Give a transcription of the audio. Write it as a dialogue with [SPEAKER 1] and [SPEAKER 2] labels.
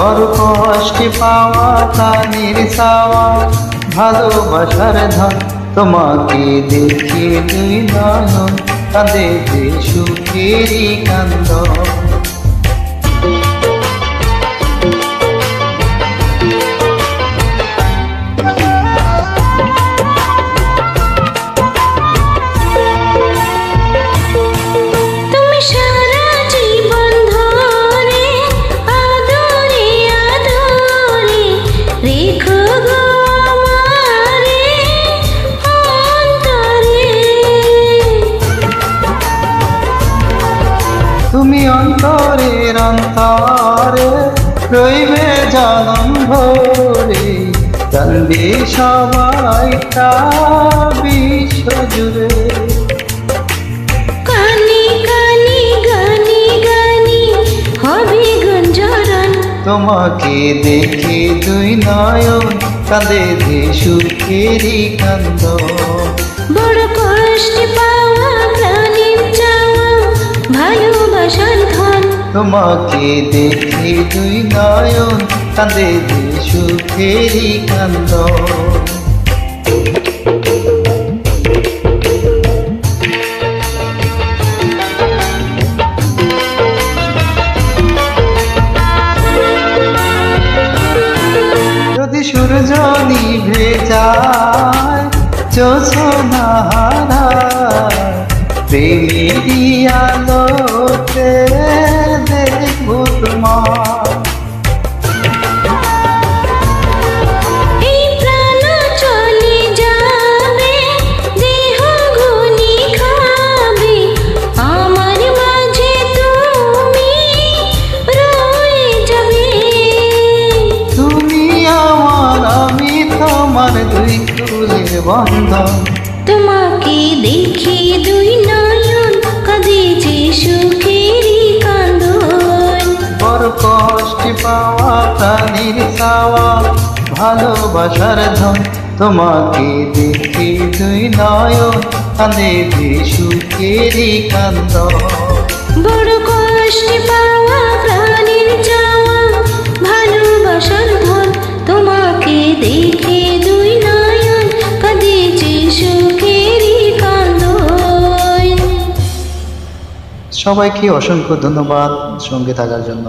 [SPEAKER 1] বড় কষ্টে পাওয়া প্রাণীর চাওয়া ভালোবাসার ধন, তোমাকে দেখে দুই নয়ন কাঁদে যে সুখেরই কান্দন। তুমি অন্তরের অন্তরে রইবে জনম ভরে, কান্দে সবাই বিশ্ব জুড়ে।
[SPEAKER 2] কানি কানি গানি গানি হবে গুঞ্জরণ,
[SPEAKER 1] তোমাকে দেখে দুই নয়ন কাঁদে যে সুখেরই কান্দন।
[SPEAKER 2] বড় কষ্ট পাওয়া প্রাণীর চাওয়া ভালোবাসার ধন,
[SPEAKER 1] তোমাকে দেখে দুই নয়ন কাঁদে যে সুখেরই কান্দন। যদি সূর্য নিভে যায় জোছনা হারায়, প্রেমেরই আলোতে দেখবো তোমার।
[SPEAKER 2] এই প্রাণ চলে যাবে, দেহ গুনি খাবে, আমার মাঝে তুমি রয়ে যাবে।
[SPEAKER 1] তুমি আমার, আমি তোমার, দুই ফুলের বন্ধন।
[SPEAKER 2] তোমাকে দেখে দুই নয়ন কাঁদে যে সুখেরই কান্দন।
[SPEAKER 1] বড় কষ্ট পাওয়া প্রাণীর চাওয়া ভালোবাসার ধন, তোমাকে দেখে দুই নয়ন কাঁদে যে সুখেরই কান্দন।
[SPEAKER 2] বড় কষ্ট পাওয়া প্রাণীর চাওয়া ভালোবাসার ধন, তোমাকে দেখে দুই নয়ন কাঁদে যে সুখেরই কান্দন।
[SPEAKER 1] সবাইকে অসংখ্য ধন্যবাদ সঙ্গে থাকার জন্য।